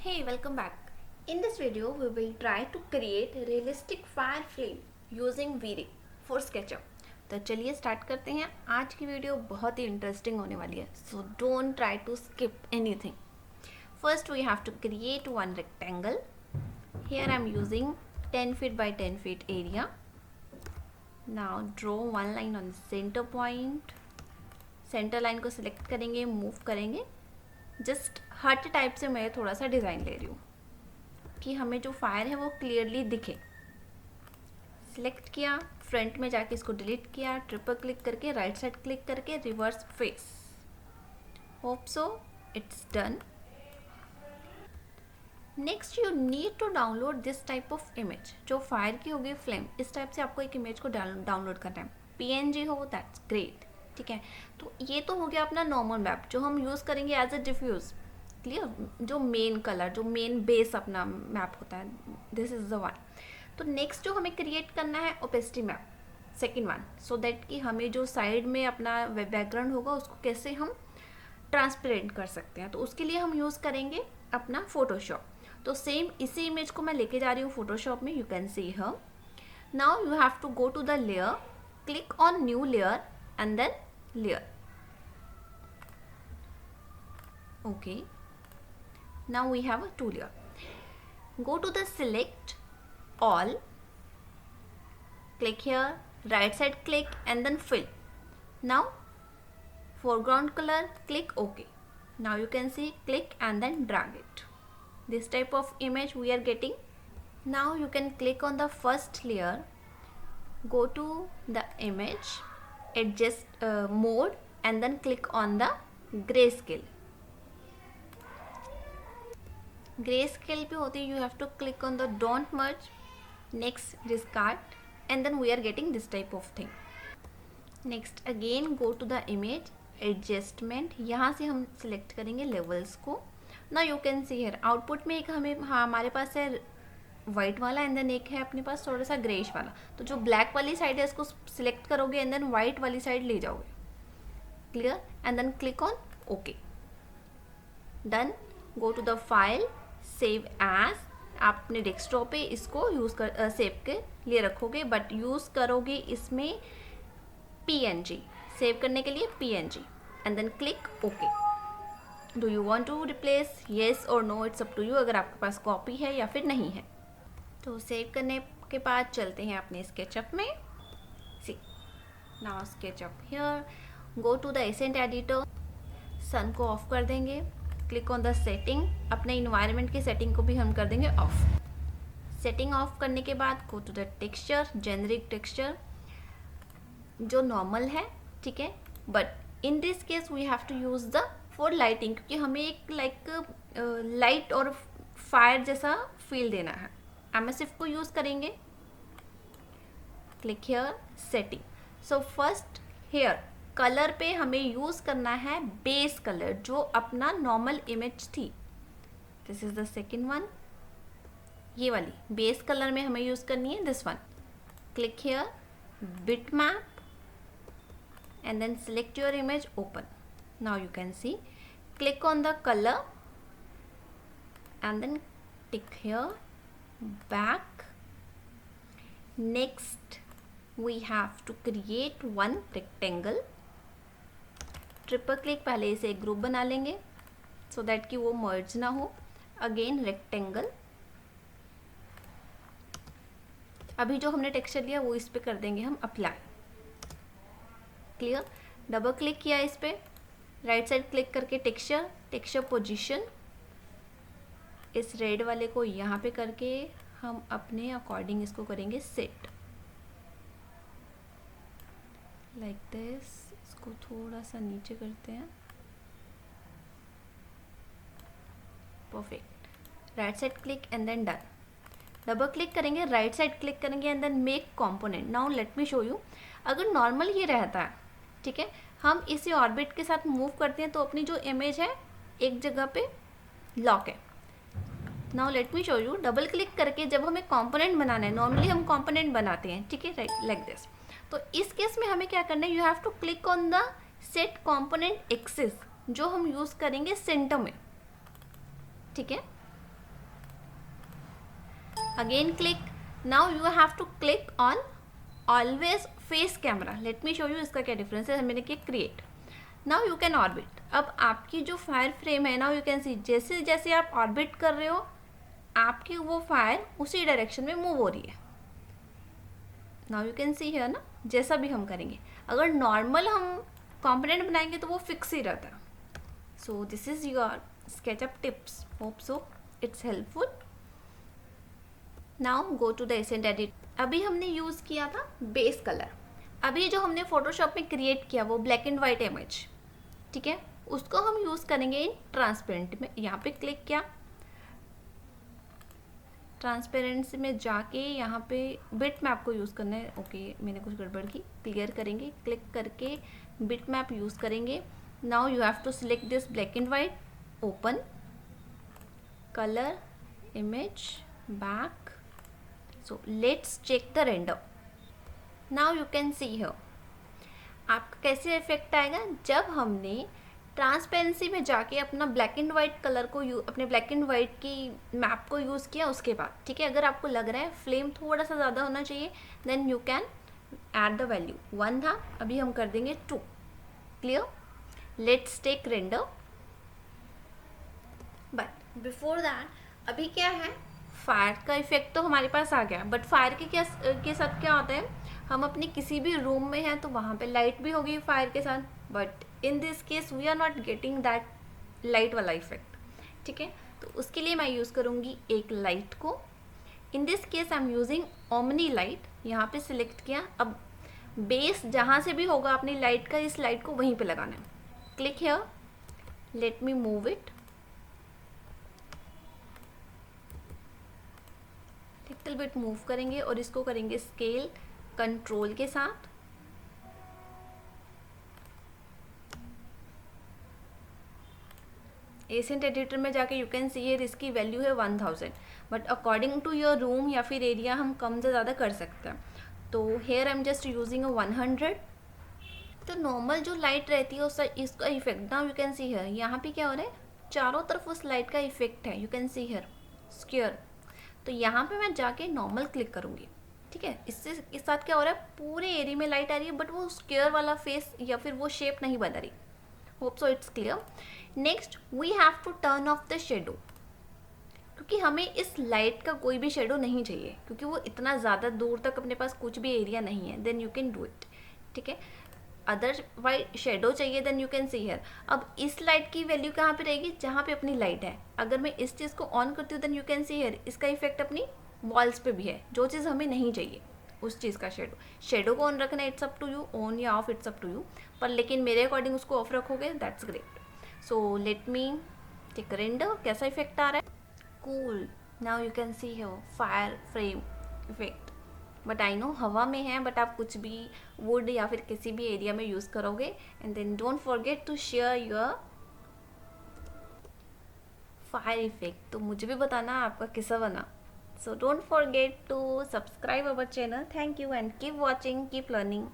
Hey, welcome back. In this video, we will try to create a realistic fire flame using V-Ray for SketchUp. तो चलिए start करते हैं. आज की video बहुत ही इंटरेस्टिंग होने वाली है, so don't try to skip anything. First, we have to create one rectangle. Here I am using 10 feet by 10 feet area. Now draw one line on the center point. Centre line को select करेंगे, move करेंगे. Just heart type से मैं थोड़ा सा design ले रही हूँ कि हमें जो फायर है वो क्लियरली दिखे. सिलेक्ट किया, फ्रंट में जाके इसको डिलीट किया, ट्रिपल क्लिक करके राइट साइड क्लिक करके reverse face. Hope so it's done. Next you need to download this type of image. जो फायर की होगी फ्लेम, इस टाइप से आपको एक इमेज को डाउनलोड करना है. PNG हो दैट्स ग्रेट. ठीक है, तो ये तो हो गया अपना नॉर्मल मैप जो हम यूज़ करेंगे एज अ डिफ्यूज़. क्लियर, जो मेन कलर, जो मेन बेस अपना मैप होता है, दिस इज़ द वन. तो नेक्स्ट जो हमें क्रिएट करना है opacity map, second one, so that कि हमें जो साइड में अपना बैकग्राउंड होगा उसको कैसे हम ट्रांसपेरेंट कर सकते हैं. तो उसके लिए हम यूज़ करेंगे अपना फोटोशॉप. तो सेम इसी इमेज को मैं लेके जा रही हूँ फोटोशॉप में. You can see here. Now you have to go to the layer, click on new layer and then layer. Okay, now we have a two layer. Go to the select all, click here, right side click and then fill. Now foreground color, click OK. Now you can see, click and then drag it. This type of image we are getting. Now you can click on the first layer, go to the image, adjust mode and then click on the grayscale. Grayscale पे होती है, you have to click on the don't merge, next discard and then we are getting this type of thing. Next again go to the image, adjustment, यहाँ से हम select करेंगे levels को. Now you can see here output में एक हमारे पास है white वाला एंड देन एक है अपने पास थोड़ा सा ग्रेइश वाला. तो जो ब्लैक वाली साइड है इसको सिलेक्ट करोगे एंड देन वाइट वाली साइड ले जाओगे. Clear, and then click on okay. Done. Go to the file, save as. आप अपने डेस्कटॉप पे इसको यूज़ कर सेव के लिए रखोगे, बट यूज़ करोगे इसमें PNG. सेव करने के लिए PNG and then click okay. Do you want to replace, yes और no, it's up to you, अगर आपके पास कॉपी है या फिर नहीं है. तो सेव करने के बाद चलते हैं अपने स्केचअप में. See now SketchUp here, go to the asset editor, sun को ऑफ कर देंगे, क्लिक ऑन द सेटिंग. अपने इन्वायरमेंट की सेटिंग को भी हम कर देंगे ऑफ. सेटिंग ऑफ करने के बाद go to the texture, generic texture जो नॉर्मल है. ठीक है, but in this case we have to use the for lighting, क्योंकि हमें एक लाइट और फायर जैसा फील देना है. एमएसएफ को यूज़ करेंगे. Click here, setting. So first here colour पे हमें यूज़ करना है बेस कलर जो अपना नॉर्मल इमेज थी. This is the second one. ये वाली बेस कलर में हमें यूज़ करनी है this one. Click here, bitmap and then select your image, open. Now you can see, click on the colour and then tick here, back. Next we have to create one rectangle. Triple click, पहले इसे एक group बना लेंगे so that कि वो मर्ज ना हो. Again rectangle. अभी जो हमने टेक्सचर लिया वो इस पे कर देंगे हम अप्लाई. क्लियर. डबल क्लिक किया इस पे, राइट साइड क्लिक करके टेक्सचर, टेक्सचर पोजीशन, इस रेड वाले को यहाँ पे करके हम अपने अकॉर्डिंग इसको करेंगे सेट लाइक दिस. इसको थोड़ा सा नीचे करते हैं. Perfect. Right side click and then done. Double click करेंगे, राइट साइड क्लिक करेंगे and then make component. Now let me show you. अगर नॉर्मल ये रहता है, ठीक है, हम इसी ऑर्बिट के साथ मूव करते हैं तो अपनी जो इमेज है एक जगह पे लॉक है. Now let me show you. Double click करके जब हमें कंपोनेंट बनाना है, नॉर्मली हम कंपोनेंट बनाते हैं, ठीक है, राइट, लाइक दिस. तो इस केस में हमें क्या करना है, you have to click on the set component axis जो हम यूज़ करेंगे सेंटर में. ठीक है, again click. Now you have to click on always face camera. let me show you इसका क्या डिफरेंस है. मैंने किया create. Now you can orbit. अब आपकी जो फायर फ्रेम है, नाउ यू कैन सी, जैसे जैसे आप ऑर्बिट कर रहे हो आपकी वो फायर उसी डायरेक्शन में मूव हो रही है. नाउ यू कैन सी है ना, जैसा भी हम करेंगे. अगर नॉर्मल हम कंपोनेंट बनाएंगे तो वो फिक्स ही रहता है. So this is your SketchUp tips. Hope so it's helpful. Now go to the asset edit. अभी हमने यूज़ किया था बेस कलर. अभी जो हमने फोटोशॉप में क्रिएट किया वो ब्लैक एंड वाइट इमेज, ठीक है, उसको हम यूज़ करेंगे इन ट्रांसपेरेंट में. यहाँ पे क्लिक किया, ट्रांसपेरेंसी में जाके यहाँ पे बिट मैप को यूज़ करना है. ओके मैंने कुछ गड़बड़ की. क्लियर करेंगे, क्लिक करके बिट मैप यूज़ करेंगे. Now you have to select this black and white, open, colour, image, back. So let's check the render. Now you can see here आपका कैसे इफेक्ट आएगा जब हमने ट्रांसपेरेंसी में जाके अपना ब्लैक एंड वाइट कलर को अपने ब्लैक एंड वाइट की मैप को यूज़ किया उसके बाद. ठीक है, अगर आपको लग रहा है फ्लेम थोड़ा सा ज़्यादा होना चाहिए then you can add the value. 1 था, अभी हम कर देंगे 2. Clear. Let's take render. But before that अभी क्या है, फायर का इफेक्ट तो हमारे पास आ गया. बट फायर के साथ क्या होता है, हम अपने किसी भी रूम में हैं तो वहाँ पे लाइट भी होगी फायर के साथ. But in this case we are not getting that light वाला इफेक्ट. ठीक है, तो उसके लिए मैं यूज़ करूँगी एक लाइट को. इन this case I am using omni light. यहाँ पे सिलेक्ट किया. अब बेस जहाँ से भी होगा अपनी लाइट का, इस लाइट को वहीं पे लगाना है. Click here, let me move it. Little bit move करेंगे और इसको करेंगे स्केल कंट्रोल के साथ. एसेंट एडिटर में जाके यू कैन सी हियर इसकी वैल्यू है 1000. But according to your room या फिर एरिया हम कम से ज़्यादा कर सकते हैं. तो here I am just using 100. तो नॉर्मल जो लाइट रहती है उसका इसका effect now you can see here. यहाँ पे क्या हो रहा है, चारों तरफ उस लाइट का इफेक्ट है. You can see here square. तो यहाँ पे मैं जाके नॉर्मल क्लिक करूँगी. ठीक है, इससे इस साथ क्या हो रहा है, पूरे एरिया में लाइट आ रही है बट वो स्क्वायर वाला फेस या फिर वो शेप नहीं बना रही. Hope so it's clear. Next we have to turn off the shadow, क्योंकि हमें इस लाइट का कोई भी शेडो नहीं चाहिए क्योंकि वो इतना ज़्यादा दूर तक अपने पास कुछ भी एरिया नहीं है. Then you can do it. ठीक है, अदरवाइज शेडो चाहिए then you can see here. अब इस लाइट की वैल्यू कहाँ पे रहेगी, जहाँ पे अपनी लाइट है. अगर मैं इस चीज़ को ऑन करती हूँ then you can see here इसका इफेक्ट अपनी वॉल्स पे भी है. जो चीज़ हमें नहीं चाहिए उस चीज़ का शेडो को ऑन रखना है. It's up to you, on या off it's up to you. पर लेकिन मेरे अकॉर्डिंग उसको ऑफ रखोगे that's great. So let me take render. कैसा इफेक्ट आ रहा है, cool. Now you can see here fire frame effect. But I know हवा में है, बट आप कुछ भी वुड या फिर किसी भी एरिया में यूज़ करोगे. And then don't forget to share your fire effect. तो मुझे भी बताना आपका कैसा बना. So don't forget to subscribe our channel. Thank you and keep watching, keep learning.